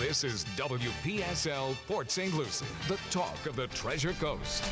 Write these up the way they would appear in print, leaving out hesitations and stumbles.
This is WPSL Port St. Lucie, the talk of the Treasure Coast.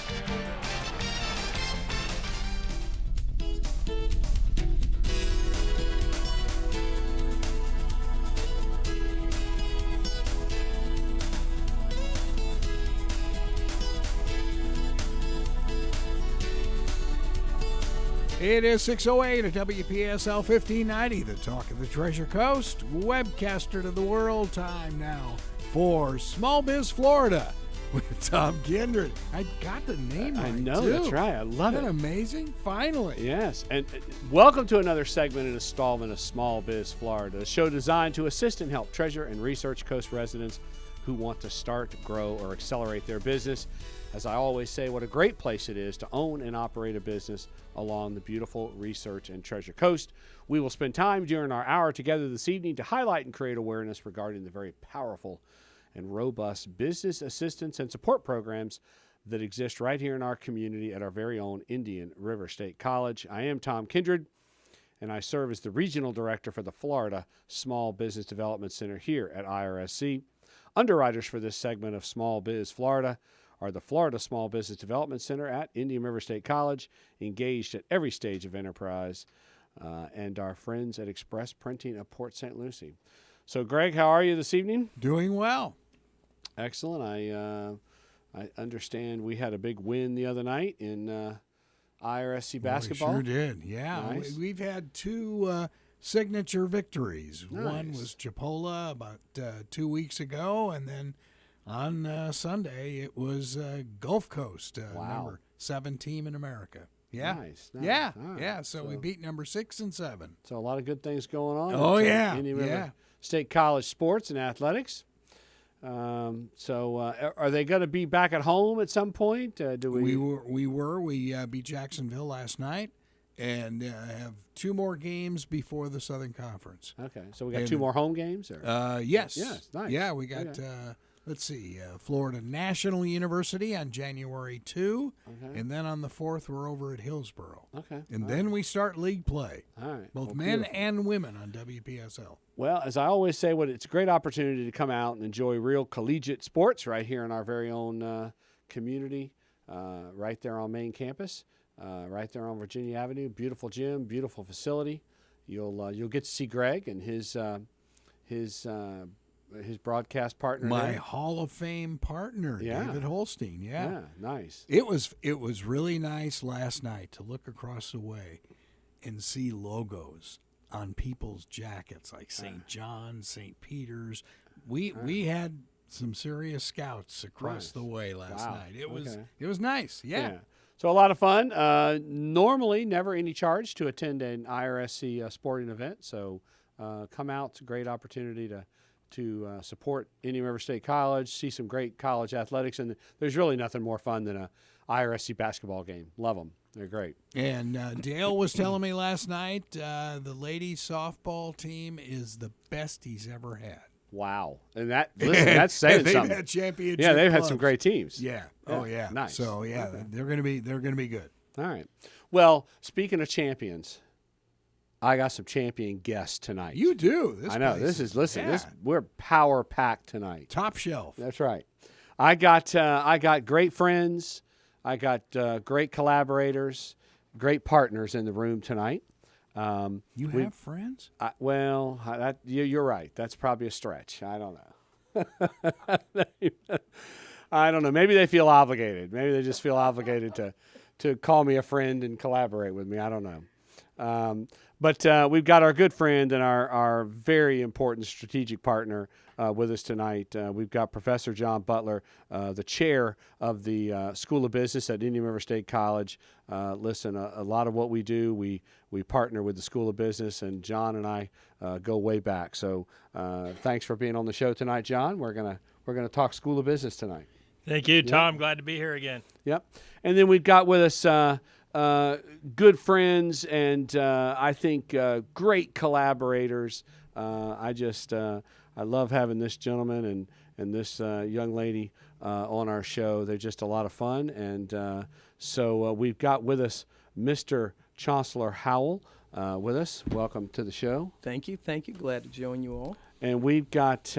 It is 6:08 at WPSL 1590, the talk of the Treasure Coast, webcaster to the world. Time now for Small Biz Florida with Tom Kindred. I got the name right, I know, too. that's right. I love it. Isn't that amazing? Finally. Yes, and welcome to another segment and installment of Small Biz Florida, a show designed to assist and help Treasure and Research Coast residents who want to start, grow, or accelerate their business. As I always say, what a great place it is to own and operate a business along the beautiful Research and Treasure Coast. We will spend time during our hour together this evening to highlight and create awareness regarding the very powerful and robust business assistance and support programs that exist right here in our community at our very own Indian River State College. I am Tom Kindred, and I serve as the Regional Director for the Florida Small Business Development Center here at IRSC. Underwriters for this segment of Small Biz Florida are the Florida Small Business Development Center at Indian River State College, engaged at every stage of enterprise, and our friends at Express Printing of Port St. Lucie. So, Greg, how are you this evening? Doing well. Excellent. I understand we had a big win the other night in IRSC basketball. We sure did, yeah. Nice. We've had two signature victories. Nice. One was Chipola about 2 weeks ago, and then on Sunday, it was Gulf Coast, number 7 team in America. Yeah. Nice. Yeah. All right. Yeah. So we beat number 6 and 7. So a lot of good things going on. Oh, yeah. Indian River Yeah. State College sports and athletics. Are they going to be back at home at some point? We beat Jacksonville last night and have 2 more games before the Southern Conference. Okay. So we got 2 more home games? Or? Yes. Yes. Nice. Yeah, we got... Let's see, Florida National University on January 2, and then on the 4th, we're over at Hillsborough. Okay. And then we start league play, All right. both Well, men beautiful. and women on WPSL. Well, as I always say, it's a great opportunity to come out and enjoy real collegiate sports right here in our very own community, right there on main campus, right there on Virginia Avenue. Beautiful gym, beautiful facility. You'll get to see Greg and his broadcast partner. My there. Hall of Fame partner, Yeah. David Holstein. Yeah. Nice. It was really nice last night to look across the way and see logos on people's jackets like St. John's, St. Peter's. We had some serious scouts across the way last night. It was nice. Yeah. So a lot of fun. Normally, never any charge to attend an IRSC sporting event. So come out. It's a great opportunity to support Indian River State College, see some great college athletics, and there's really nothing more fun than a IRSC basketball game. Love them. They're great. And Dale was telling me last night the ladies softball team is the best he's ever had. Wow. And that's saying they've something. Had championship Yeah, they've had clubs. some great teams. Yeah. Yeah. Oh yeah. Nice. So yeah, Okay. they're gonna be good. All right. Well, speaking of champions, I got some champion guests tonight. You do. I know. We're power packed tonight. Top shelf. That's right. I got great friends. I got great collaborators, great partners in the room tonight. You have friends? You're right. That's probably a stretch. I don't know. I don't know. Maybe they feel obligated. Maybe they just feel obligated to call me a friend and collaborate with me. I don't know. But we've got our good friend and our very important strategic partner with us tonight. We've got Professor John Butler, the chair of the School of Business at Indian River State College. Listen, a lot of what we do, we partner with the School of Business, and John and I go way back. So thanks for being on the show tonight, John. We're gonna talk School of Business tonight. Thank you, Tom. Glad to be here again. Yep. And then we've got with us good friends and I think great collaborators. I love having this gentleman and this young lady on our show. They're just a lot of fun. And so we've got with us Mr. Chancellor Howell with us. Welcome to the show. Thank you. Glad to join you all. And we've got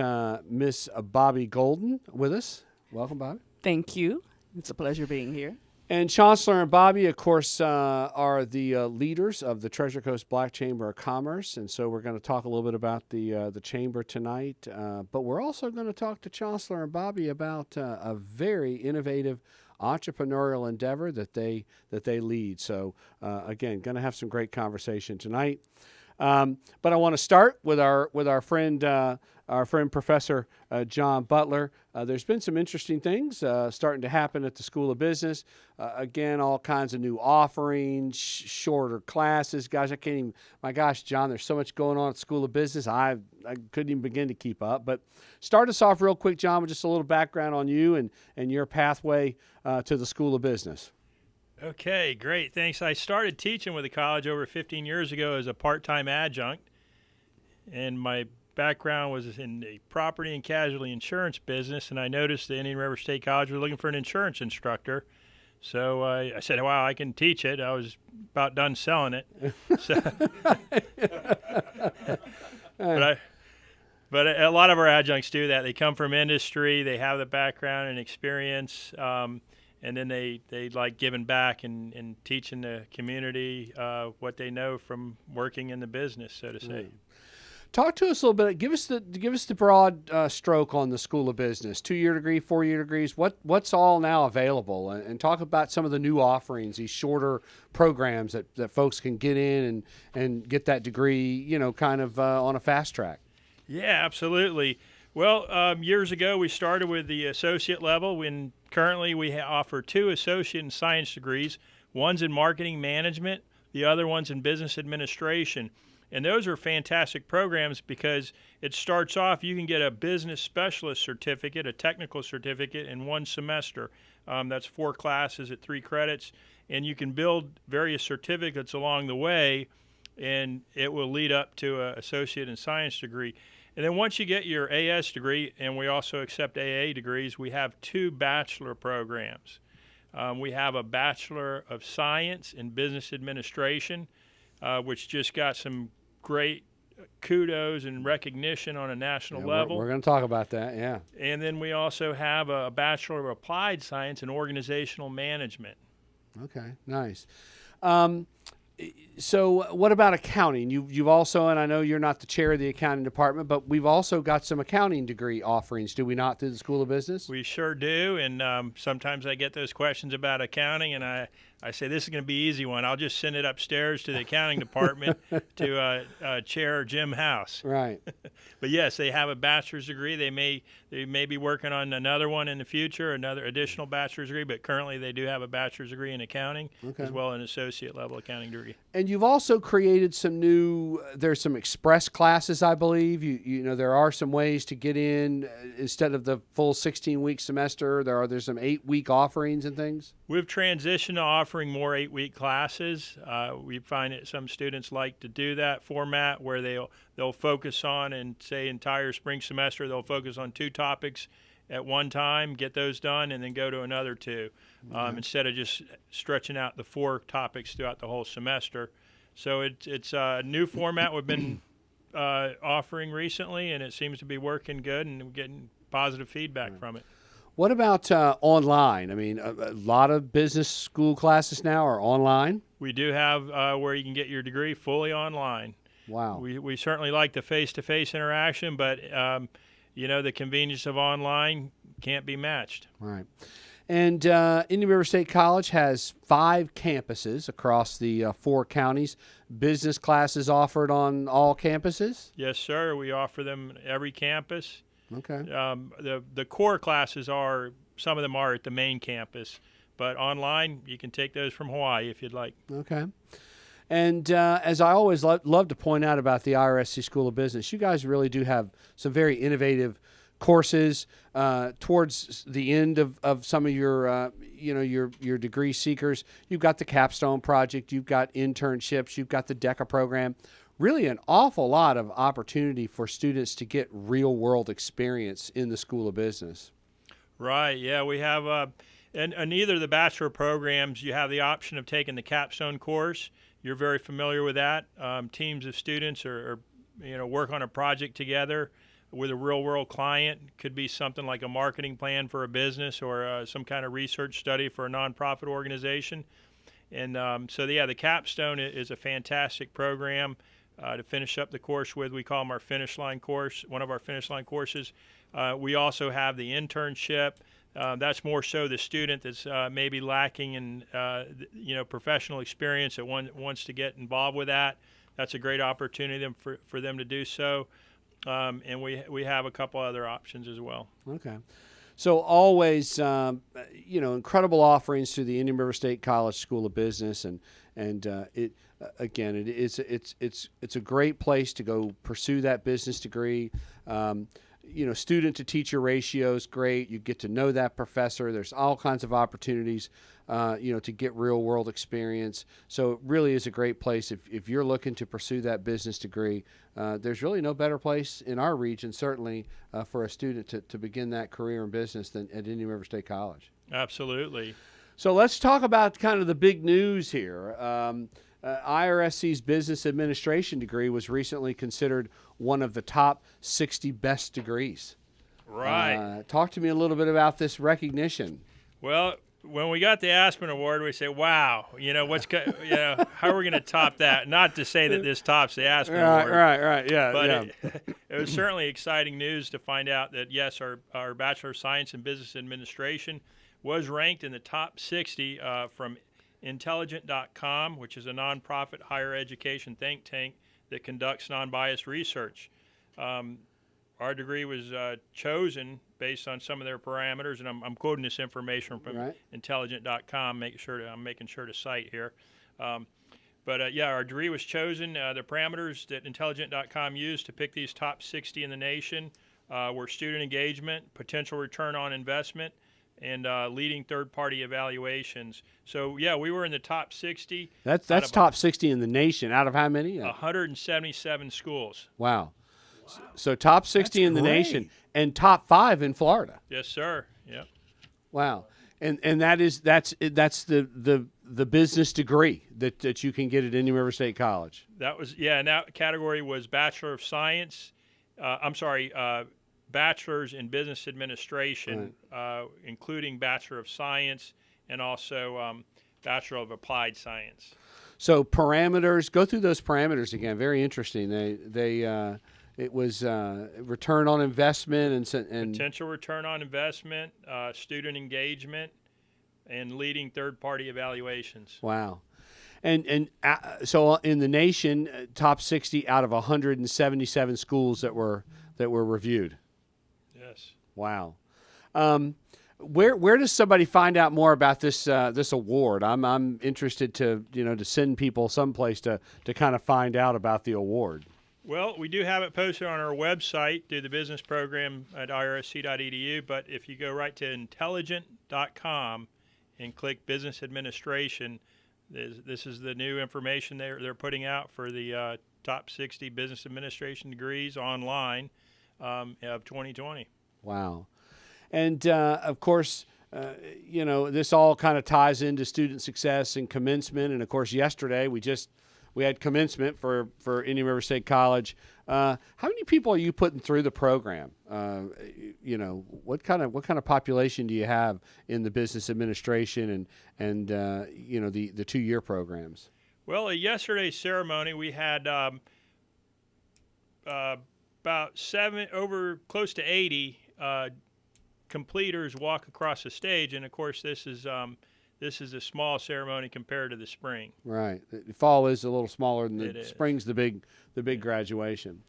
Miss Bobbie Golden with us. Welcome, Bobbie. Thank you. It's a pleasure being here. And Chancellor and Bobbie, of course, are the leaders of the Treasure Coast Black Chamber of Commerce, and so we're going to talk a little bit about the chamber tonight. But we're also going to talk to Chancellor and Bobbie about a very innovative entrepreneurial endeavor that they lead. So again, going to have some great conversation tonight. But I want to start with our friend Professor John Butler. There's been some interesting things starting to happen at the School of Business. Again, all kinds of new offerings, shorter classes. Gosh, I can't even. My gosh, John, there's so much going on at the School of Business. I couldn't even begin to keep up. But start us off real quick, John, with just a little background on you and your pathway to the School of Business. Okay, great. Thanks. I started teaching with the college over 15 years ago as a part-time adjunct, and my background was in the property and casualty insurance business, and I noticed the Indian River State College was looking for an insurance instructor. So I said, wow, I can teach it. I was about done selling it. But a lot of our adjuncts do that. They come from industry. They have the background and experience. And then they like giving back and teaching the community what they know from working in the business, so to say. Talk to us a little bit. Give us the broad stroke on the School of Business. 2-year degree, 4-year degrees. What's all now available? And talk about some of the new offerings, these shorter programs that folks can get in and get that degree, kind of on a fast track. Yeah, absolutely. Well, years ago we started with the associate level. When currently we offer 2 associate in science degrees. One's in marketing management, the other one's in business administration. And those are fantastic programs because it starts off, you can get a business specialist certificate, a technical certificate in 1 semester. That's 4 classes at 3 credits. And you can build various certificates along the way, and it will lead up to an associate in science degree. And then once you get your AS degree, and we also accept AA degrees, we have 2 bachelor programs. We have a Bachelor of Science in Business Administration, which just got some great kudos and recognition on a national level. We're going to talk about that, yeah. And then we also have a Bachelor of Applied Science in Organizational Management. Okay, nice. So what about accounting? You've also, and I know you're not the chair of the accounting department, but we've also got some accounting degree offerings, do we not, through the School of Business? We sure do, and sometimes I get those questions about accounting, and I say, this is going to be an easy one. I'll just send it upstairs to the accounting department to Chair Jim House. Right. But yes, they have a bachelor's degree. They may be working on another one in the future, another additional bachelor's degree, but currently they do have a bachelor's degree in accounting, as well as an associate level accounting degree. And you've also created some there's some express classes, I believe. You know, there are some ways to get in instead of the full 16-week semester. There's some 8-week offerings and things. We've transitioned to offering more 8-week classes. We find that some students like to do that format where they'll focus on, and say entire spring semester, they'll focus on 2 topics at one time, get those done, and then go to another 2, instead of just stretching out the 4 topics throughout the whole semester. So it's a new format we've been offering recently, and it seems to be working good, and we're getting positive feedback from it. What about online? I mean, a lot of business school classes now are online. We do have where you can get your degree fully online. Wow. We certainly like the face-to-face interaction, but the convenience of online can't be matched. Right. And Indian River State College has 5 campuses across the 4 counties. Business classes offered on all campuses? Yes, sir. We offer them at every campus. Okay. The core classes some of them are at the main campus, but online you can take those from Hawaii if you'd like. Okay. And as I always love to point out about the IRSC School of Business, you guys really do have some very innovative courses towards the end of some of your degree seekers. You've got the capstone project, you've got internships, you've got the DECA program. Really an awful lot of opportunity for students to get real world experience in the School of Business. Right. Yeah, we have in either of the bachelor programs, you have the option of taking the capstone course. you're very familiar with that. Teams of students work on a project together with a real-world client. Could be something like a marketing plan for a business or some kind of research study for a nonprofit organization. And the Capstone is a fantastic program to finish up the course with. We call them our finish line course, one of our finish line courses. We also have the internship. That's more so the student that's maybe lacking in professional experience that wants to get involved with that. That's a great opportunity for them to do so. And we have a couple other options as well. Okay. So always, incredible offerings through the Indian River State College School of Business, and it's a great place to go pursue that business degree. Student to teacher ratio is great. You get to know that professor. There's all kinds of opportunities, to get real world experience. So it really is a great place if you're looking to pursue that business degree. There's really no better place in our region, certainly, for a student to begin that career in business than at Indian River State College. Absolutely. So let's talk about kind of the big news here. IRSC's business administration degree was recently considered one of the top 60 best degrees. Right. Talk to me a little bit about this recognition. Well, when we got the Aspen Award, we say, "Wow, how are we going to top that?" Not to say that this tops the Aspen Award, right, yeah. But it was certainly exciting news to find out that yes, our Bachelor of Science in Business Administration was ranked in the top 60 from Intelligent.com, which is a nonprofit higher education think tank that conducts non-biased research. Our degree was chosen based on some of their parameters, and I'm quoting this information from Intelligent.com. I'm making sure to cite here. Our degree was chosen. The parameters that Intelligent.com used to pick these top 60 in the nation were student engagement, potential return on investment, and leading third-party evaluations. So, we were in the top 60. That's top 60 in the nation. Out of how many? 177 schools. Wow. So top 60 in the great. nation and top 5 in Florida. Yes, sir. Yep. Wow. And that's the business degree that you can get at Indian River State College. That was and that category was Bachelor of Science. Bachelor's in Business Administration, including Bachelor of Science and also Bachelor of Applied Science. So parameters, go through those parameters again. Very interesting. It was return on investment and potential return on investment, student engagement, and leading third-party evaluations. Wow. So in the nation, top 60 out of 177 schools that were reviewed. Yes. Wow. Where does somebody find out more about this award? I'm interested to send people someplace to kind of find out about the award. Well, we do have it posted on our website through the business program at irsc.edu, but if you go right to intelligent.com and click Business Administration, this is the new information they're putting out for the top 60 business administration degrees online of 2020. Wow. And, of course, this all kind of ties into student success and commencement. And, of course, yesterday we had commencement for Indian River State College. How many people are you putting through the program? What kind of population do you have in the business administration and the 2-year programs? Well, at yesterday's ceremony, we had about close to 80 completers walk across the stage, and of course, this is a small ceremony compared to the spring. Right. The fall is a little smaller than the spring's the big graduation.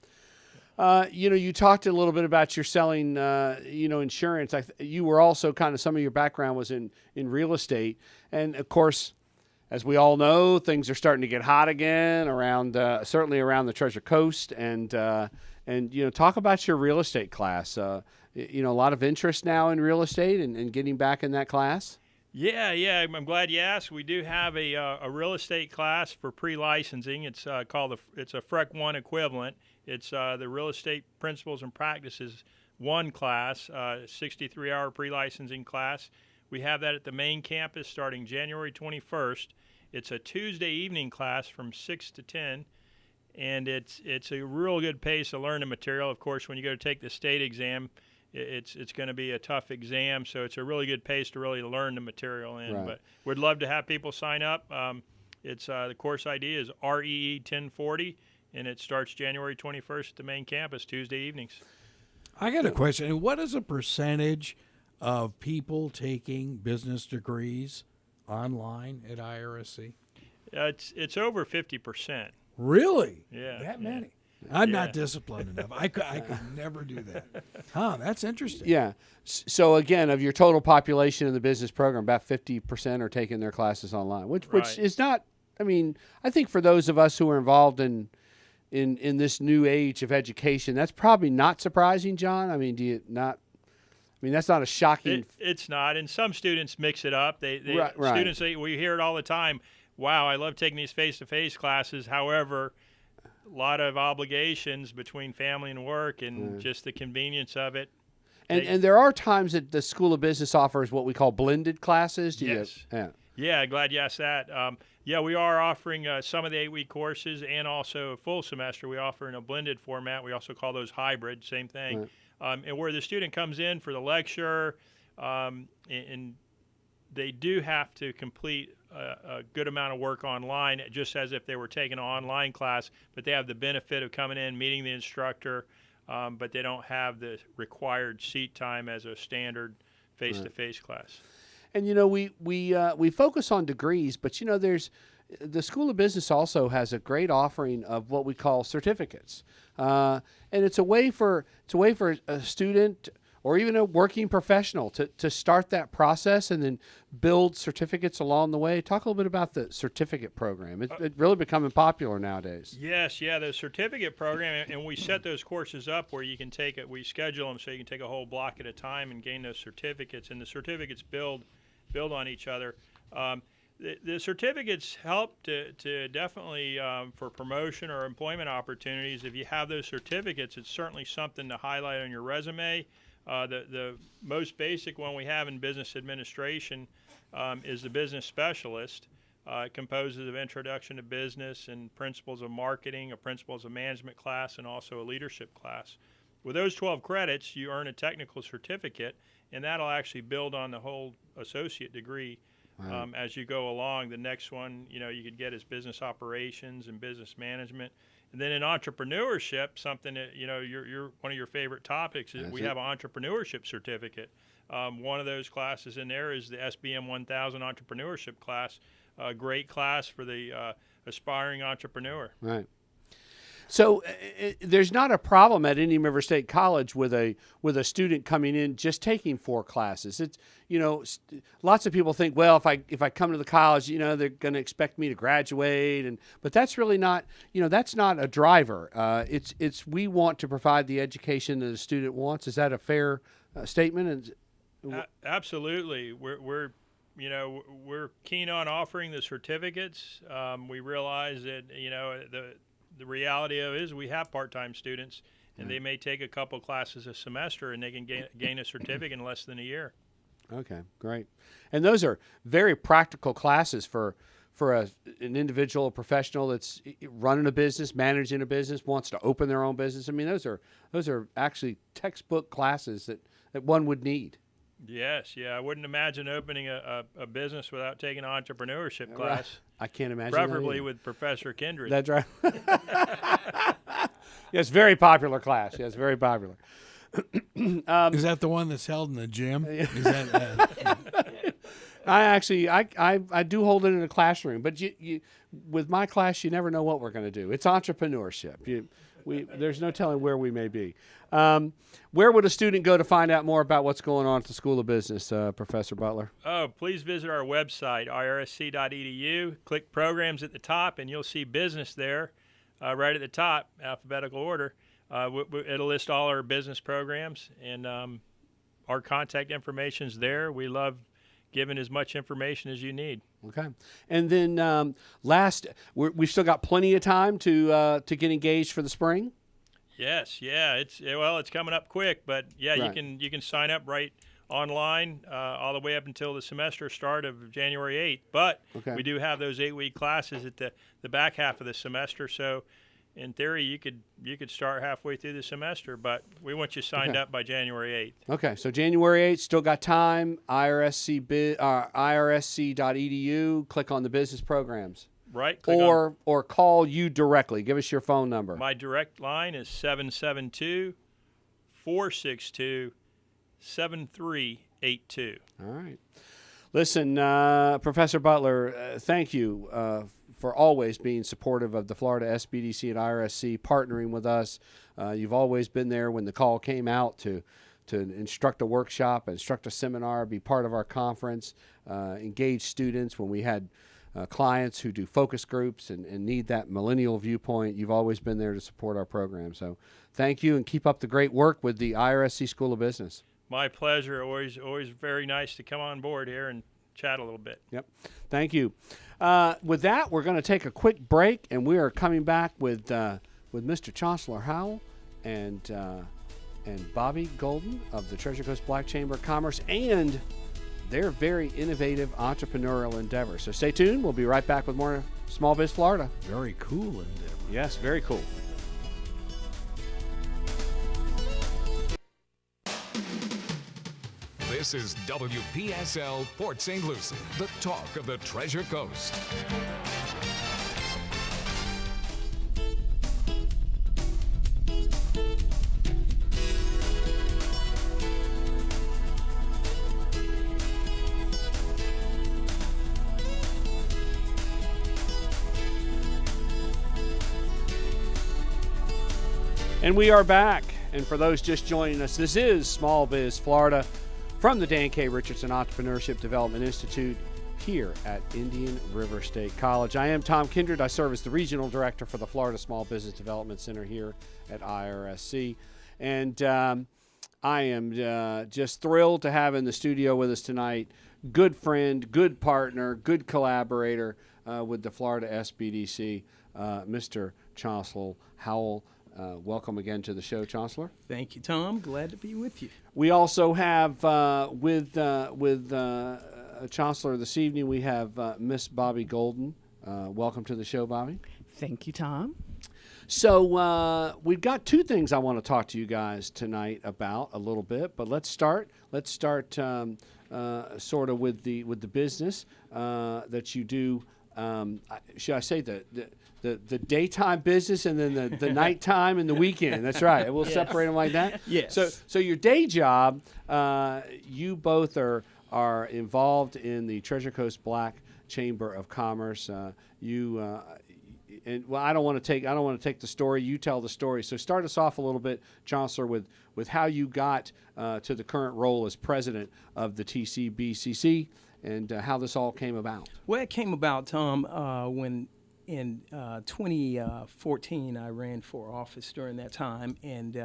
You talked a little bit about your selling, insurance. You were also some of your background was in real estate. And of course, as we all know, things are starting to get hot again certainly around the Treasure Coast. And talk about your real estate class. A lot of interest now in real estate and getting back in that class. Yeah. I'm glad you asked. We do have a real estate class for pre-licensing. It's called it's a FREC 1 equivalent. It's the Real Estate Principles and Practices 1 class, 63-hour pre-licensing class. We have that at the main campus starting January 21st, It's a Tuesday evening class from 6 to 10, and it's a real good pace to learn the material. Of course, when you go to take the state exam, it's going to be a tough exam, so it's a really good pace to really learn the material in. Right. But we'd love to have people sign up. The course ID is REE 1040, and it starts January 21st at the main campus, Tuesday evenings. I got a question. What is a percentage of people taking business degrees online at IRSC? It's over 50%. Really? Yeah. That yeah. many? I'm Yeah. not disciplined enough. I could never do that. Huh, that's interesting. Yeah. So again, of your total population in the business program, about 50% are taking their classes online, which Right. is not. I mean, I think for those of us who are involved in this new age of education, that's probably not surprising, John. I mean, do you not? I mean, that's not a shocking. It's not, and some students mix it up. They Right. Students say, we hear it all the time. Wow, I love taking these face-to-face classes. However, a lot of obligations between family and work, and just the convenience of it. And there are times that the School of Business offers what we call blended classes. Do Yes. You, Yeah, glad you asked that. We are offering some of the 8-week courses and also a full semester. We offer in a blended format. We also call those hybrid, same thing. Right. And where the student comes in for the lecture, and they do have to complete a good amount of work online, just as if they were taking an online class, but they have the benefit of coming in, meeting the instructor, but they don't have the required seat time as a standard face-to-face class. And you know, we focus on degrees, but you know, there's the School of Business also has a great offering of what we call certificates, and it's a way for a student or even a working professional to start that process and then build certificates along the way. Talk a little bit about the certificate program. It's really becoming popular nowadays. Yes, yeah, the certificate program, and we set those courses up where you can take it. We schedule them so you can take a whole block at a time and gain those certificates, and the certificates build on each other. The certificates help to definitely for promotion or employment opportunities. If you have those certificates, it's certainly something to highlight on your resume. The most basic one we have in business administration is the business specialist. It composes of introduction to business and principles of marketing, a principles of management class, and also a leadership class. With those 12 credits, you earn a technical certificate, and that'll actually build on the whole associate degree. Wow. As you go along. The next one, you could get is business operations and business management. And then in entrepreneurship, something that, you're one of your favorite topics is we have an entrepreneurship certificate. One of those classes in there is the SBM 1000 entrepreneurship class, a great class for the aspiring entrepreneur. Right. So there's not a problem at Indian River State College with a student coming in just taking 4 classes. It's lots of people think, well, if I come to the college, they're going to expect me to graduate, but that's really not that's not a driver. It's we want to provide the education that a student wants. Is that a fair statement? Absolutely. We're keen on offering the certificates. We realize that the reality of it is we have part-time students, and they may take a couple classes a semester, and they can gain a certificate in less than a year. Okay, great. And those are very practical classes for an individual, a professional that's running a business, managing a business, wants to open their own business. I mean, those are actually textbook classes that one would need. Yes, yeah. I wouldn't imagine opening a business without taking an entrepreneurship class. I can't imagine. Preferably with Professor Kindred. That's right. Yes, very popular class. Yes, very popular. Is that the one that's held in the gym? Is that? I do hold it in a classroom, but you with my class, you never know what we're going to do. It's entrepreneurship. There's no telling where we may be. Where would a student go to find out more about what's going on at the School of Business, Professor Butler? Oh, please visit our website, irsc.edu. Click programs at the top, and you'll see business there right at the top, alphabetical order. It'll list all our business programs, and our contact information's there. We love giving as much information as you need. Okay. And then we've still got plenty of time to get engaged for the spring? Yes, yeah. It's coming up quick, but yeah, right. you can sign up right online all the way up until the semester start of January 8th. But we do have those 8-week classes at the back half of the semester. So in theory, you could start halfway through the semester, but we want you signed up by January 8th. Okay, so January 8th, still got time. IRSC.edu. Click on the business programs. Right. Or call you directly. Give us your phone number. My direct line is 772-462-7382. All right. Listen, Professor Butler, thank you for always being supportive of the Florida SBDC and IRSC, partnering with us. You've always been there when the call came out to instruct a workshop, instruct a seminar, be part of our conference, engage students when we had clients who do focus groups and need that millennial viewpoint. You've always been there to support our program. So thank you, and keep up the great work with the IRSC School of Business. My pleasure. Always very nice to come on board here and chat a little bit. Yep. Thank you. With that, we're going to take a quick break, and we are coming back with Mr. Chancellor Howell and Bobbie Golden of the Treasure Coast Black Chamber of Commerce and their very innovative entrepreneurial endeavor. So stay tuned. We'll be right back with more Small Biz Florida. Very cool endeavor. Yes, very cool. This is WPSL Port St. Lucie, the talk of the Treasure Coast. And we are back. And for those just joining us, this is Small Biz Florida from the Dan K. Richardson Entrepreneurship Development Institute here at Indian River State College. I am Tom Kindred. I serve as the Regional Director for the Florida Small Business Development Center here at IRSC. And I am just thrilled to have in the studio with us tonight good friend, good partner, good collaborator with the Florida SBDC, Mr. Chancellor Howell. Welcome again to the show, Chancellor. Thank you, Tom. Glad to be with you. We also have with Chancellor this evening, we have Miss Bobbie Golden. Welcome to the show, Bobbie. Thank you, Tom. So we've got two things I want to talk to you guys tonight about a little bit, but let's start sort of with the business that you do. Should I say the daytime business and then the nighttime and the weekend? That's right. We'll separate them like that. Yes. So your day job, you both are involved in the Treasure Coast Black Chamber of Commerce. I don't want to take the story. You tell the story. So start us off a little bit, Chancellor, with how you got to the current role as president of the TCBCC and how this all came about. Well, it came about, Tom, when in 2014 I ran for office during that time, and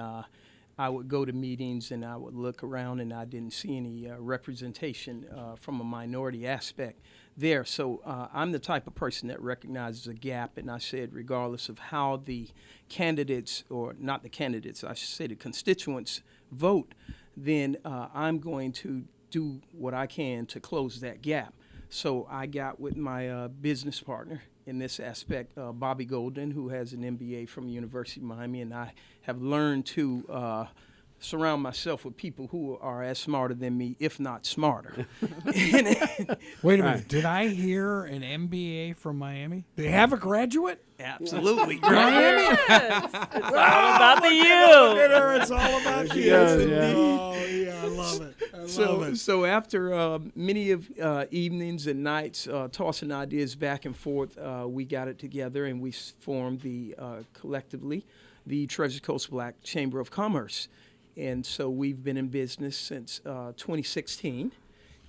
I would go to meetings and I would look around and I didn't see any representation from a minority aspect there. So I'm the type of person that recognizes a gap, and I said regardless of how the candidates, or not the candidates, I should say the constituents vote, then I'm going to do what I can to close that gap. So I got with my business partner in this aspect, Bobbie Golden, who has an MBA from the University of Miami, and I have learned to surround myself with people who are as smarter than me, if not smarter. Wait a minute. Did I hear an MBA from Miami? They have a graduate? Absolutely. Miami? Yes, it's all about the you. It's all about you. Yes, Indeed. Oh, yeah, I love it. I love it. So after many of evenings and nights tossing ideas back and forth, we got it together and we formed collectively the Treasure Coast Black Chamber of Commerce. And so we've been in business since 2016,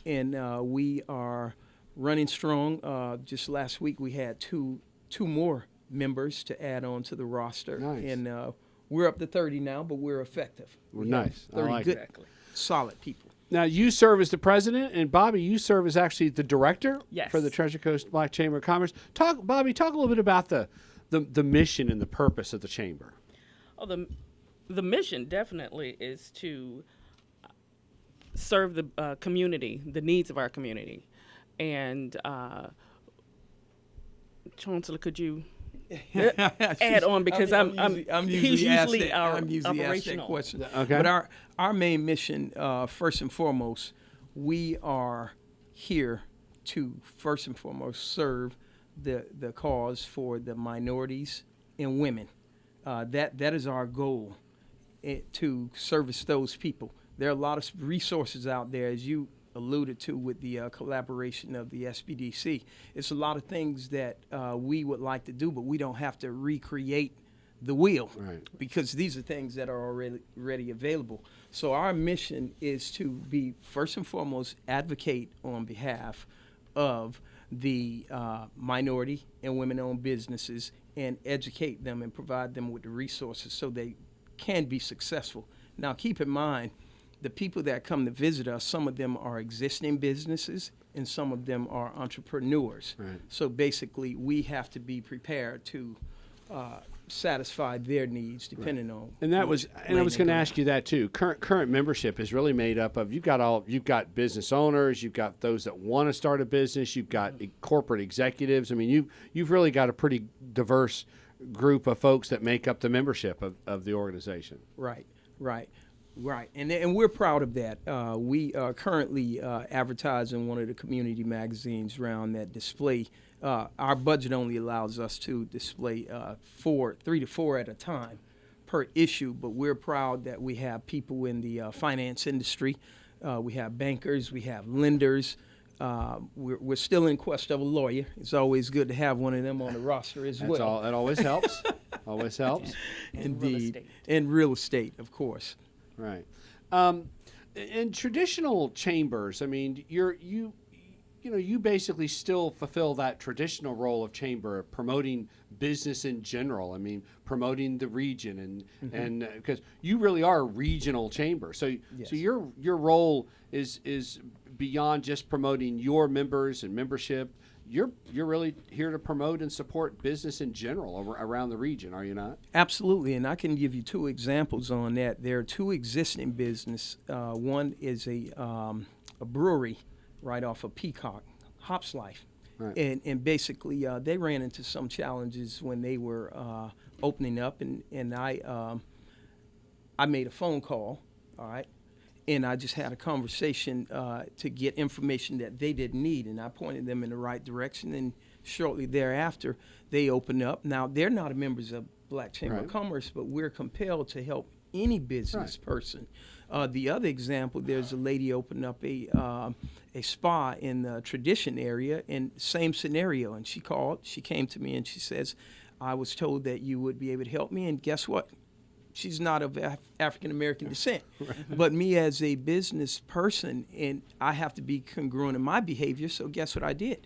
and we are running strong. Just last week we had two more members to add on to the roster. Nice. And we're up to 30 now, but we're effective. We're nice. I 30 like good, it. solid people. Now, you serve as the president, and Bobbie, you serve as actually the director Yes. for the Treasure Coast Black Chamber of Commerce. Bobbie, talk a little bit about the mission and the purpose of the chamber. Oh, the mission definitely is to serve the community, the needs of our community. And Chancellor, could you add on, because he's usually asked that operational question. Okay. But our main mission, first and foremost, we are here to first and foremost serve the cause for the minorities and women. That is our goal, to service those people. There are a lot of resources out there, as you alluded to, with the collaboration of the SBDC. It's a lot of things that we would like to do, but we don't have to recreate the wheel, because these are things that are already available. So our mission is to be, first and foremost, advocate on behalf of the minority and women-owned businesses, and educate them and provide them with the resources so they can be successful. Now, keep in mind, the people that come to visit us, some of them are existing businesses and some of them are entrepreneurs. Right. So basically, we have to be prepared to satisfy their needs, depending on. And that was, and I was going to ask you that too. Current membership is really made up of, you've got business owners, you've got those that want to start a business, you've got corporate executives. I mean, you've really got a pretty diverse group of folks that make up the membership of the organization. Right. And we're proud of that. We are currently advertising one of the community magazines around that display. Our budget only allows us to display 3 to 4 at a time per issue, but we're proud that we have people in the finance industry. We have bankers, we have lenders. We're still in quest of a lawyer. It's always good to have one of them on the roster as well. That always helps. Always helps. Indeed. And real estate, of course. Right. In traditional chambers, I mean, you basically still fulfill that traditional role of chamber, promoting business in general. I mean, promoting the region and because you really are a regional chamber. So Yes. so your role is beyond just promoting your members and membership. You're really here to promote and support business in general around the region, are you not? Absolutely, and I can give you 2 examples on that. There are 2 existing business. One is a brewery right off of Peacock, Hops Life. Right. And basically they ran into some challenges when they were opening up, and I made a phone call, all right, and I just had a conversation to get information that they didn't need, and I pointed them in the right direction, and shortly thereafter they opened up. Now, they're not members of Black Chamber of Commerce, but we're compelled to help any business person. The other example, there's a lady opened up a spa in the Tradition area, and same scenario, and she came to me and she says, I was told that you would be able to help me, and guess what? She's not of African-American descent. But me as a business person, and I have to be congruent in my behavior, so guess what I did?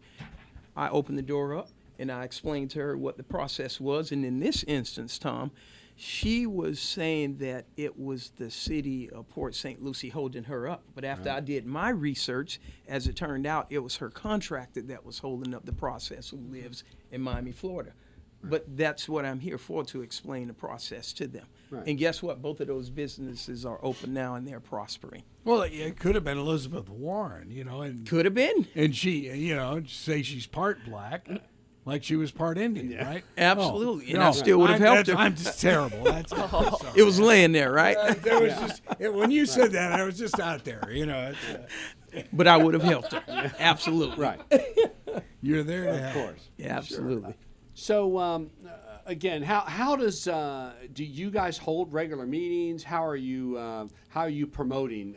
I opened the door up, and I explained to her what the process was, and in this instance, Tom, she was saying that it was the city of Port St. Lucie holding her up. But after I did my research, as it turned out, it was her contractor that was holding up the process, who lives in Miami, Florida. But that's what I'm here for, to explain the process to them. Right. And guess what? Both of those businesses are open now, and they're prospering. Well, it could have been Elizabeth Warren, and Could have been. and she, say she's part black, like she was part Indian, right? Absolutely. And No, I still would have helped her. I'm just terrible. That's sorry. It was laying there, right? That was just when you said that, I was just out there, It's, But I would have helped her. Absolutely. Right. you're there to Of help. course. Yeah, absolutely. So again, how does do you guys hold regular meetings? How are you promoting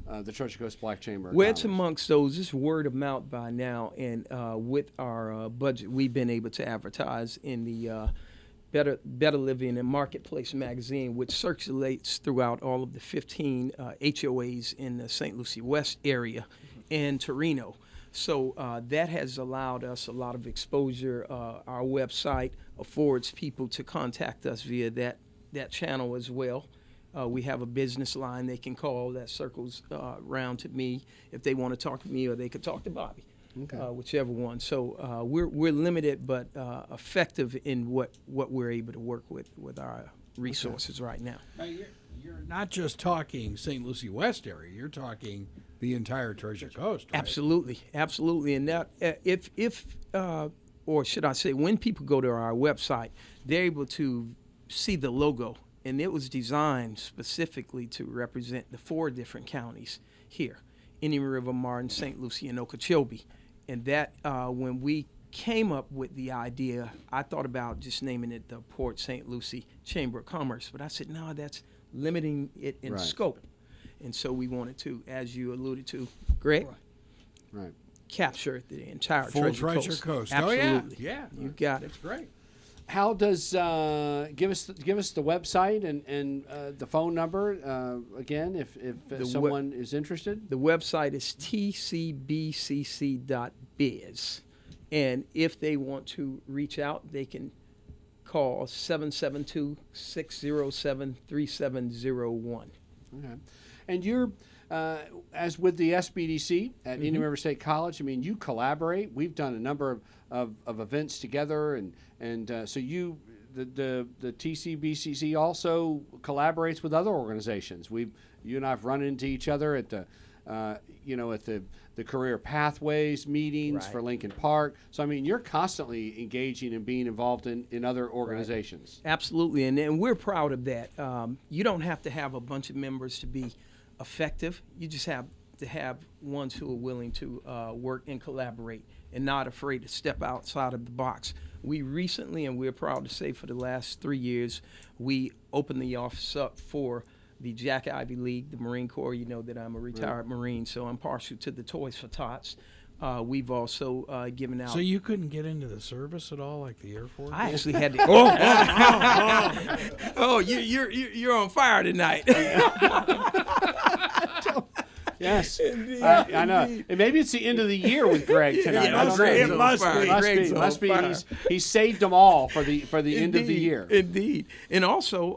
the Treasure Coast Black Chamber of Well, it's Commerce? amongst those. It's word of mouth by now, and with our budget, we've been able to advertise in the Better Living and Marketplace magazine, which circulates throughout all of the 15 HOAs in the St. Lucie West area and Torino. So that has allowed us a lot of exposure. Our website affords people to contact us via that channel as well. We have a business line they can call that circles around to me if they want to talk to me, or they could talk to Bobbie, whichever one. So we're limited but effective in what we're able to work with our resources right now. you're not just talking St. Lucie West area. You're talking the entire Treasure Coast, right? Absolutely, absolutely. And that or should I say, when people go to our website, they're able to see the logo, and it was designed specifically to represent the 4 different counties here: Indian River, Martin, St. Lucie, and Okeechobee. And that when we came up with the idea, I thought about just naming it the Port St. Lucie Chamber of Commerce, but I said, no, that's limiting it in scope. And so we wanted to, as you alluded to, Greg, Right. capture the entire Full Treasure Treasure Coast. Absolutely. Oh, yeah. You got it. That's great. How does give us the website and the phone number again if someone is interested? The website is tcbcc.biz. And if they want to reach out, they can call 772-607-3701. Okay. And you're, as with the SBDC at Indian River State College, I mean, you collaborate. We've done a number of events together, and so the TCBCC also collaborates with other organizations. You and I have run into each other at the career pathways meetings for Lincoln Park. So, I mean, you're constantly engaging and being involved in other organizations. Right. Absolutely, and we're proud of that. You don't have to have a bunch of members to be effective. You just have to have ones who are willing to work and collaborate and not afraid to step outside of the box. We recently, and we're proud to say for the last 3 years, we opened the office up for the Jack Ivy League, the Marine Corps. You know that I'm a retired Marine, so I'm partial to the Toys for Tots. We've also given out. So you couldn't get into the service at all, like the Air Force? I actually had to. You're on fire tonight. Yes, I know. And maybe it's the end of the year with Greg tonight. It must be. He's saved them all for the end of the year. Indeed. And also,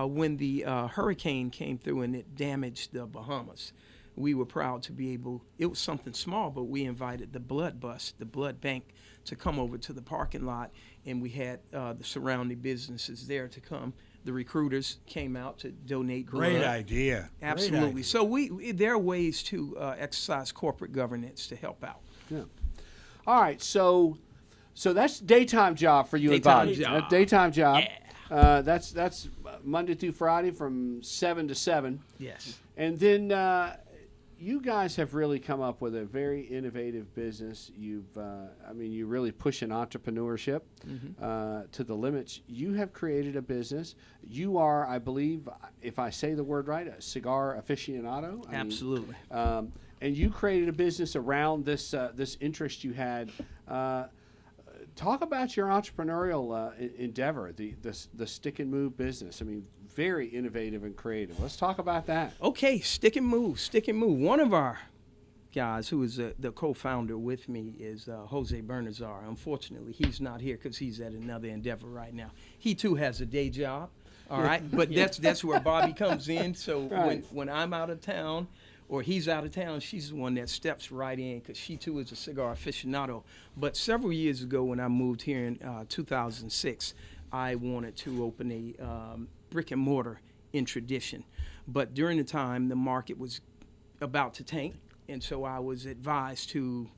when the hurricane came through and it damaged the Bahamas, we were proud to be able. It was something small, but we invited the blood bus, the blood bank, to come over to the parking lot, and we had the surrounding businesses there to come. The recruiters came out to donate blood. Great idea. Absolutely. Great idea. So there are ways to exercise corporate governance to help out. Yeah. All right. So that's daytime job for you and Bobbie. Daytime job. Yeah. That's Monday through Friday from 7 to 7. Yes. And then you guys have really come up with a very innovative business. You really pushing entrepreneurship to the limits. You have created a business. You are, I believe, if I say the word right, a cigar aficionado. Absolutely. And you created a business around this interest you had. Talk about your entrepreneurial endeavor, the stick and move business. I mean, very innovative and creative. Let's talk about that. Okay, stick and move. One of our guys who is the co-founder with me is Jose Bernazar. Unfortunately, he's not here because he's at another endeavor right now. He too has a day job, all right? But that's where Bobbie comes in. So when I'm out of town or he's out of town, she's the one that steps right in because she too is a cigar aficionado. But several years ago when I moved here in 2006, I wanted to open a brick and mortar in tradition. But during the time, the market was about to tank, and so I was advised to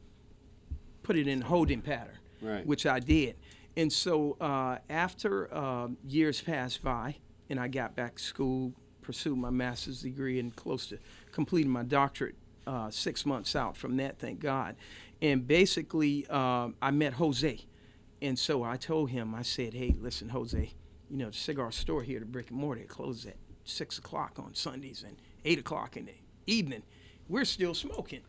put it in holding pattern, which I did. And so after years passed by, and I got back to school, pursued my master's degree, and close to completing my doctorate 6 months out from that, thank God. And basically, I met Jose. And so I told him, I said, hey, listen, Jose, the cigar store here, the brick and mortar, it closes at 6 o'clock on Sundays and 8 o'clock in the evening. We're still smoking.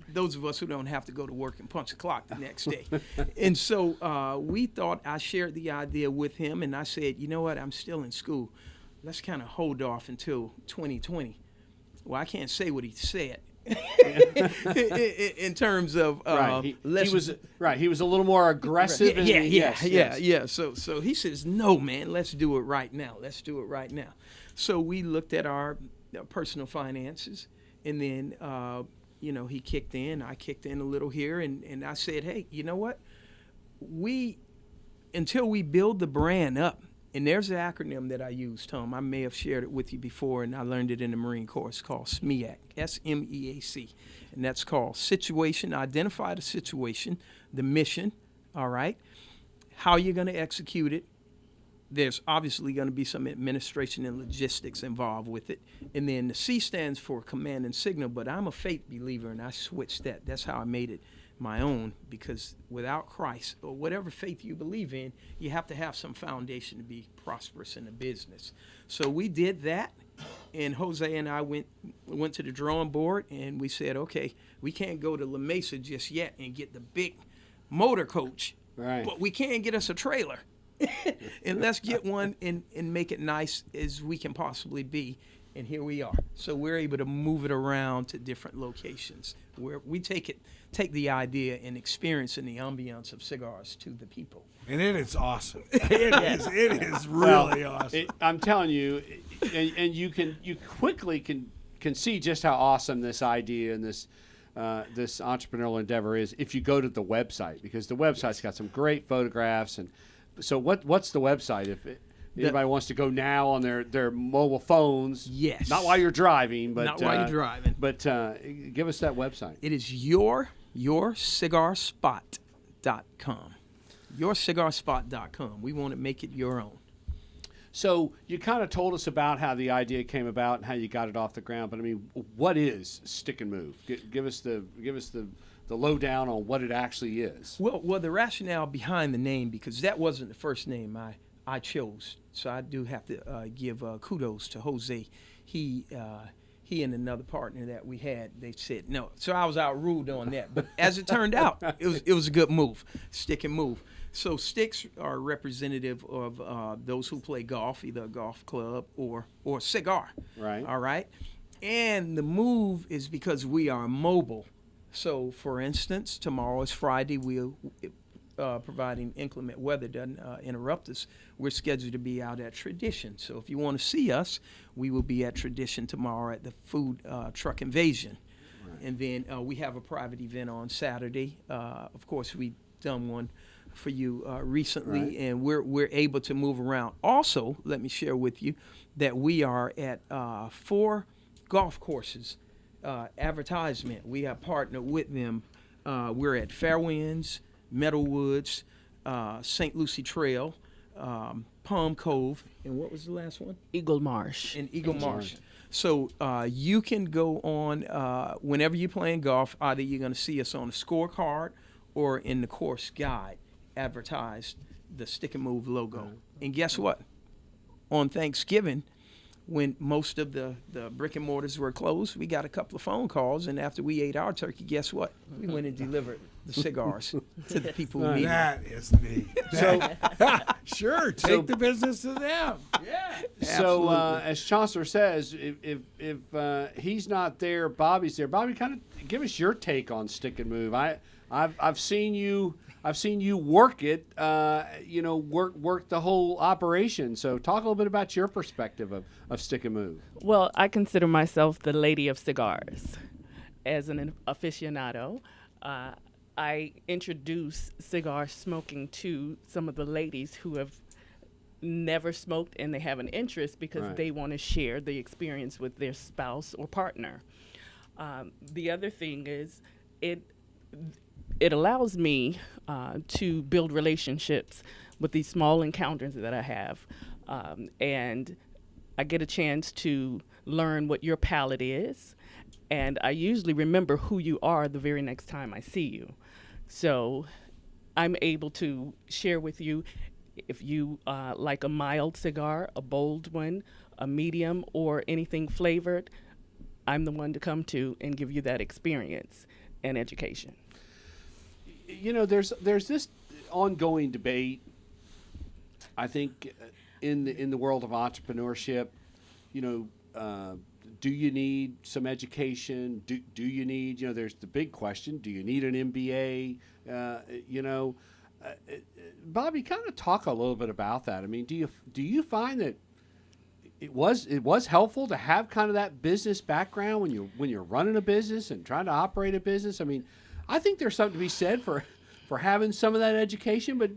Those of us who don't have to go to work and punch the clock the next day. And so we thought, I shared the idea with him, and I said, you know what, I'm still in school. Let's kind of hold off until 2020. Well, I can't say what he said. in terms of he was a little more aggressive. Yeah. So he says, no, man, let's do it right now. So we looked at our personal finances, and then he kicked in. I kicked in a little here, and I said, hey, you know what? Until we build the brand up And there's an acronym that I use, Tom. I may have shared it with you before, and I learned it in the Marine Corps. It's called SMEAC, S-M-E-A-C. And that's called situation, identify the situation, the mission, all right, how you're going to execute it. There's obviously going to be some administration and logistics involved with it. And then the C stands for command and signal, but I'm a faith believer, and I switched that. That's how I made it my own, because without Christ, or whatever faith you believe in, you have to have some foundation to be prosperous in the business. So we did that, and Jose and I went to the drawing board, and we said, okay, we can't go to La Mesa just yet and get the big motor coach, Right. but we can get us a trailer. And let's get one and make it nice as we can possibly be. And here we are. So we're able to move it around to different locations where we take the idea and experience and the ambiance of cigars to the people. And it is awesome. It is really awesome. I'm telling you, and you quickly can see just how awesome this idea and this entrepreneurial endeavor is if you go to the website, because the website's got some great photographs. And so what's the website if anybody wants to go now on their mobile phones? Yes. Not while you're driving, but Not while you're driving. But give us that website. It is yourcigarspot.com. Yourcigarspot.com. We want to make it your own. So you kind of told us about how the idea came about and how you got it off the ground. But I mean, what is Stick and Move? Give us the lowdown on what it actually is. Well, the rationale behind the name, because that wasn't the first name I chose. So I do have to give kudos to Jose. He and another partner that we had, they said no. So I was outruled on that. But as it turned out, it was a good move. Stick and Move. So sticks are representative of those who play golf, either a golf club or cigar. Right. All right. And the move is because we are mobile. So, for instance, tomorrow is Friday. We're providing inclement weather doesn't interrupt us. We're scheduled to be out at Tradition. So if you want to see us, we will be at Tradition tomorrow at the food truck invasion. Right. And then we have a private event on Saturday. Of course, we've done one for you recently, right. And we're able to move around. Also, let me share with you that we are at 4 golf courses. Advertisement. We have partnered with them. We're at Fairwinds, Meadowwoods, St. Lucie Trail, Palm Cove, and what was the last one? Eagle Marsh. And Eagle Marsh. So you can go on whenever you're playing golf. Either you're going to see us on a scorecard or in the course guide advertised the Stick and Move logo. Right. And guess what? On Thanksgiving, when most of the brick and mortars were closed, we got a couple of phone calls, and after we ate our turkey, guess what? We went and delivered the cigars to the people who need That is neat. Sure, take the business to them. Yeah. So as Chancellor says, if he's not there, Bobbie's there. Bobbie, kind of give us your take on Stick and Move. I've seen you work it, work the whole operation. So talk a little bit about your perspective of Stick and Move. Well, I consider myself the lady of cigars. As an aficionado, I introduce cigar smoking to some of the ladies who have never smoked and they have an interest because Right. they want to share the experience with their spouse or partner. The other thing is it allows me to build relationships with these small encounters that I have. And I get a chance to learn what your palate is. And I usually remember who you are the very next time I see you. So I'm able to share with you if you like a mild cigar, a bold one, a medium, or anything flavored. I'm the one to come to and give you that experience and education. There's this ongoing debate, I think, in the world of entrepreneurship. Do you need some education? Do you need, there's the big question, do you need an MBA? Bobbie, kind of talk a little bit about that. I mean, do you find that it was helpful to have kind of that business background when you're running a business and trying to operate a business? I mean, I think there's something to be said for for having some of that education, but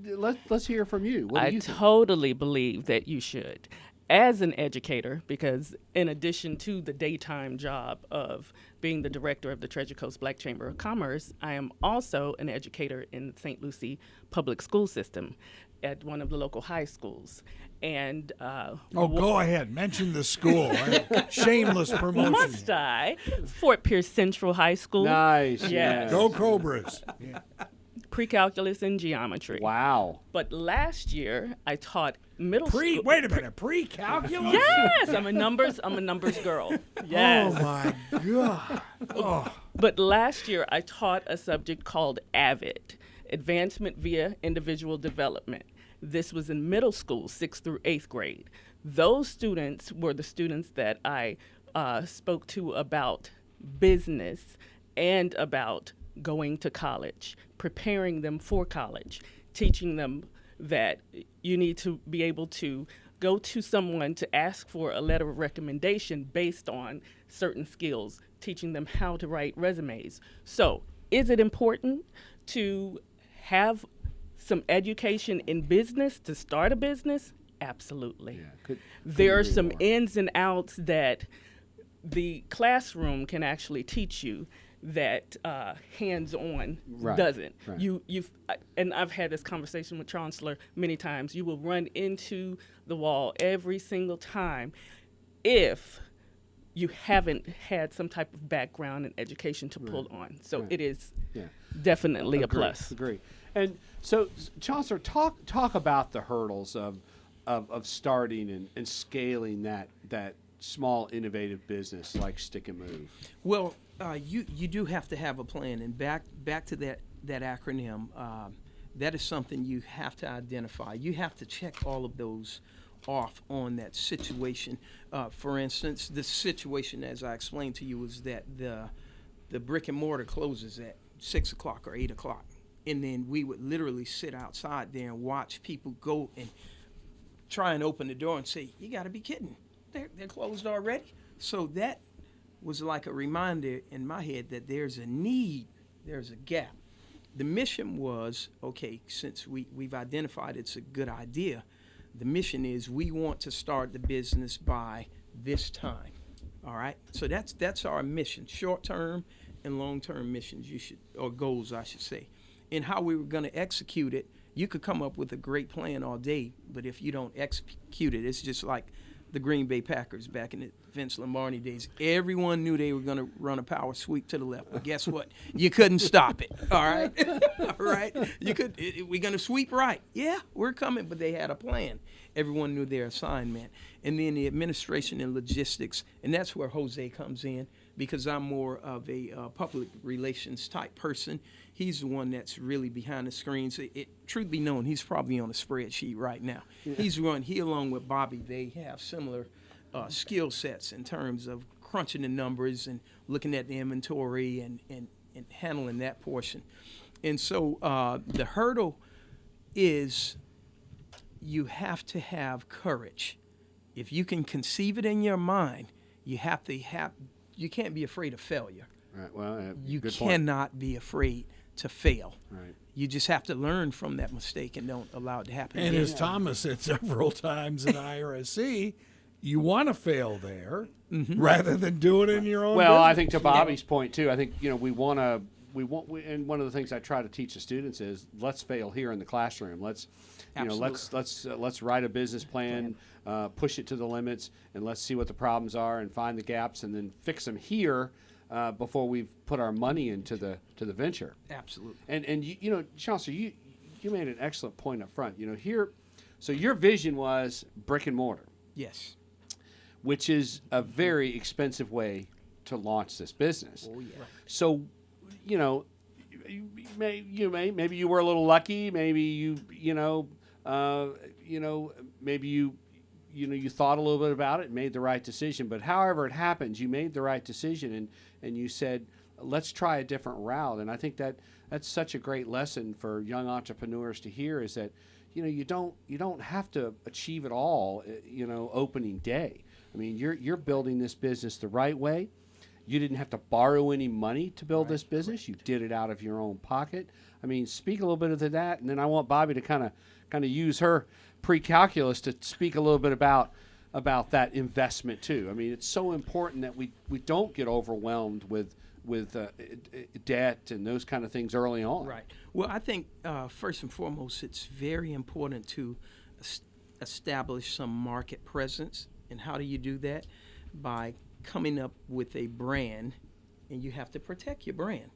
let's hear from you. What do I you think? totally believe that you should. As an educator, because in addition to the daytime job of being the director of the Treasure Coast Black Chamber of Commerce, I am also an educator in the St. Lucie public school system at one of the local high schools. And Go ahead. Mention the school. Shameless promotion. must I? Fort Pierce Central High School. Nice. Yes. Go Cobras. Pre-calculus and geometry. Wow. But last year I taught middle school. Wait a minute. Pre-calculus? Yes, I'm a numbers girl. Yes. Oh my God. Oh. But last year I taught a subject called AVID, Advancement via Individual Development. This was in middle school, 6th through 8th grade. Those students were the students that I spoke to about business and about going to college, preparing them for college, teaching them that you need to be able to go to someone to ask for a letter of recommendation based on certain skills, teaching them how to write resumes. So, is it important to have some education in business to start a business? Absolutely. There are some ins and outs that the classroom can actually teach you that hands-on doesn't. Right. And I've had this conversation with Chancellor many times. You will run into the wall every single time if you haven't had some type of background and education to pull on. So it is definitely a plus. Agree. And so, Chancellor, talk about the hurdles of starting and scaling that small innovative business like Stick and Move. Well, you do have to have a plan, and back to that acronym. That is something you have to identify. You have to check all of those off on that situation. For instance, the situation, as I explained to you, is that the brick and mortar closes at 6 o'clock or 8 o'clock, and then we would literally sit outside there and watch people go and try and open the door and say, "You got to be kidding! They're closed already." So that was like a reminder in my head that there's a need, there's a gap. The mission was, okay, since we've identified it's a good idea, the mission is we want to start the business by this time. All right? So that's our mission, short-term and long-term missions, or goals, I should say. And how we were going to execute it, you could come up with a great plan all day, but if you don't execute it, it's just like the Green Bay Packers back in the Vince Lombardi days. Everyone knew they were going to run a power sweep to the left, but guess what? You couldn't stop it. All right, all right. We're going to sweep right. Yeah, we're coming, but they had a plan. Everyone knew their assignment, and then the administration and logistics, and that's where Jose comes in, because I'm more of a public relations type person. He's the one that's really behind the screens. Truth be known, he's probably on a spreadsheet right now. Yeah. He along with Bobbie, they have similar skill sets in terms of crunching the numbers and looking at the inventory and handling that portion. And so the hurdle is you have to have courage. If you can conceive it in your mind, you can't be afraid of failure. Right. Well, you good cannot point. be afraid to fail. Right. You just have to learn from that mistake and don't allow it to happen And again. as Thomas said several times in IRSC, you want to fail there rather than do it in your own Well, business. I think to Bobbie's point too, I think we want, and one of the things I try to teach the students is let's fail here in the classroom. Let's write a business plan, push it to the limits, and let's see what the problems are and find the gaps and then fix them here before we've put our money into the venture. Absolutely. And Chancellor, you made an excellent point up front. Here, so your vision was brick and mortar. Yes. Which is a very expensive way to launch this business. Oh yeah. So, maybe you were a little lucky. Maybe you thought a little bit about it and made the right decision. But however it happens, you made the right decision and you said, let's try a different route. And I think that's such a great lesson for young entrepreneurs to hear is that, you don't have to achieve it all, opening day. I mean, you're building this business the right way, You didn't have to borrow any money to build this business. You did it out of your own pocket. I mean, speak a little bit of that, and then I want Bobbie to kind of use her pre-calculus to speak a little bit about that investment too. I mean, it's so important that we don't get overwhelmed with debt and those kind of things early on. Right. Well, I think first and foremost, it's very important to establish some market presence. And how do you do that? By coming up with a brand, and you have to protect your brand.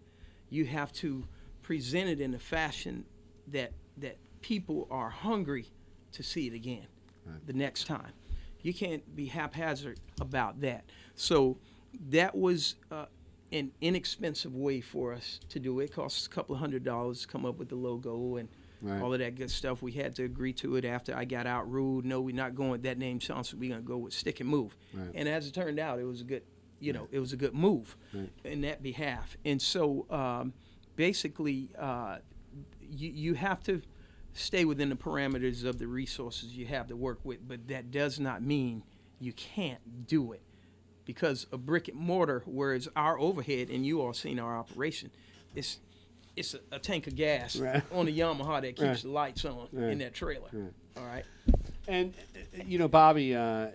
You have to present it in a fashion that people are hungry to see it again the next time. You can't be haphazard about that. So that was an inexpensive way for us to do it. It cost us a couple of $100 to come up with the logo and all of that good stuff. We had to agree to it after I got outruled. No, we're not going with that name, Chancellor. We're going to go with Stick and Move. Right. And as it turned out, it was a good, it was a good move in that behalf. And so basically, you have to stay within the parameters of the resources you have to work with, but that does not mean you can't do it. Because a brick and mortar, whereas our overhead, and you all seen our operation, it's a tank of gas on the Yamaha that keeps the lights on in that trailer. All right. And Bobbie, I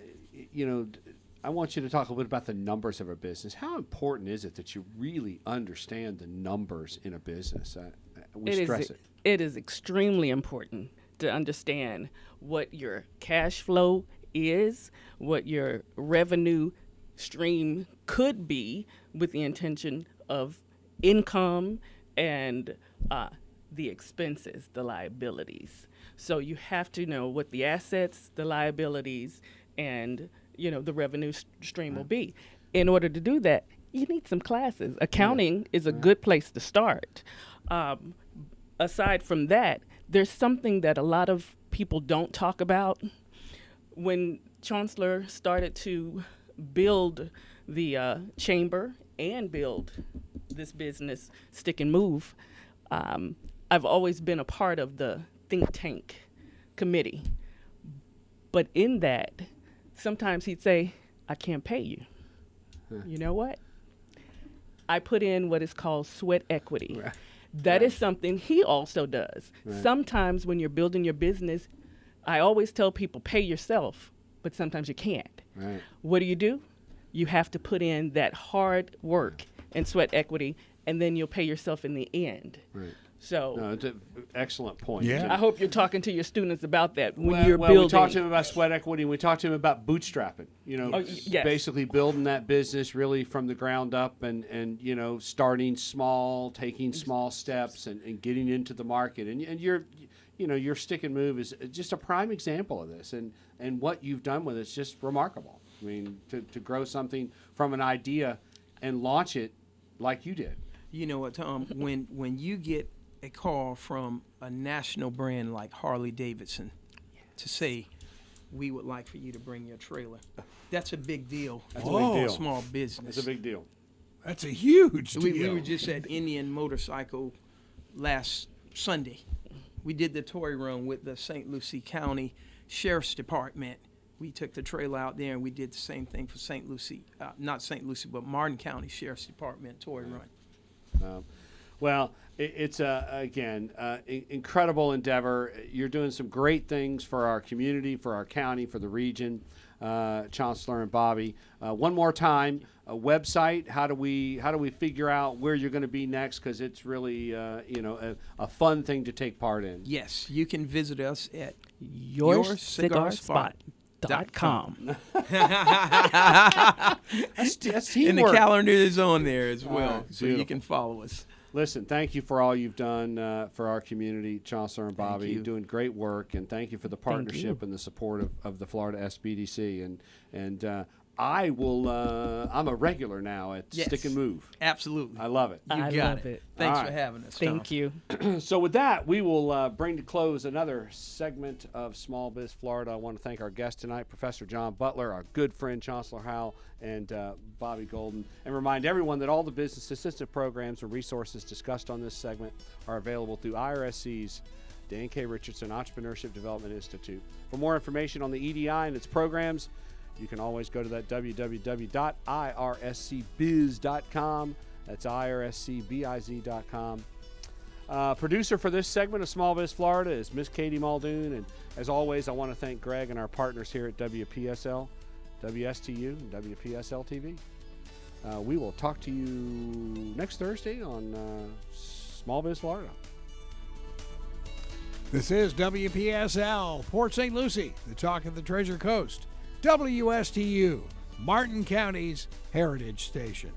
want you to talk a little bit about the numbers of a business. How important is it that you really understand the numbers in a business? We stress it. It is extremely important to understand what your cash flow is, what your revenue stream could be, with the intention of income and the expenses, the liabilities. So you have to know what the assets, the liabilities, and the revenue stream will be. In order to do that, you need some classes. Accounting is a good place to start. Aside from that, there's something that a lot of people don't talk about. When Chancellor started to build the chamber and build this business, Stick and Move, I've always been a part of the think tank committee. But in that, sometimes he'd say, I can't pay you. You know what? I put in what is called sweat equity. Right. That is something he also does. Right. Sometimes when you're building your business, I always tell people, pay yourself, but sometimes you can't. Right. What do? You have to put in that hard work and sweat equity, and then you'll pay yourself in the end. Right. So no, it's an excellent point. Yeah. I hope you're talking to your students about that when you're building. We talked to him about sweat equity, and we talked to him about bootstrapping. Basically building that business really from the ground up, and starting small, taking small steps, and getting into the market. And your Stick and Move is just a prime example of this, and what you've done with it's just remarkable. I mean, to grow something from an idea and launch it like you did. You know what, Tom? when you get a call from a national brand like Harley Davidson to say, we would like for you to bring your trailer, that's a big deal for a small business. That's a big deal. That's a huge deal. We were just at Indian Motorcycle last Sunday. We did the toy run with the St. Lucie County Sheriff's Department. We took the trailer out there, and we did the same thing for St. Lucie, not St. Lucie, but Martin County Sheriff's Department toy run. Well, it's incredible endeavor. You're doing some great things for our community, for our county, for the region, Chancellor and Bobbie. One more time, a website. How do we figure out where you're going to be next? Because it's really a fun thing to take part in. Yes, you can visit us at yourcigarspot.com. That's teamwork. And the calendar is on there as well, so beautiful. You can follow us. Listen, thank you for all you've done for our community, Chancellor and Bobbie. You're doing great work, and thank you for the partnership and the support of the Florida SBDC. And I will. I'm a regular now at Stick and Move. Absolutely, I love it. I love it. Thanks for having us. Thank you. So with that, we will bring to close another segment of Small Biz Florida. I want to thank our guest tonight, Professor John Butler, our good friend Chancellor Howell, and Bobbie Golden, and remind everyone that all the business assistance programs and resources discussed on this segment are available through IRSC's Dan K. Richardson Entrepreneurship Development Institute. For more information on the EDI and its programs, You can always go to that www.irscbiz.com. That's irscbiz.com. Producer for this segment of Small Biz Florida is Miss Katie Muldoon. And as always, I want to thank Greg and our partners here at WPSL, WSTU, and WPSL TV. We will talk to you next Thursday on Small Biz Florida. This is WPSL, Port St. Lucie, the talk of the Treasure Coast. WSTU, Martin County's Heritage Station.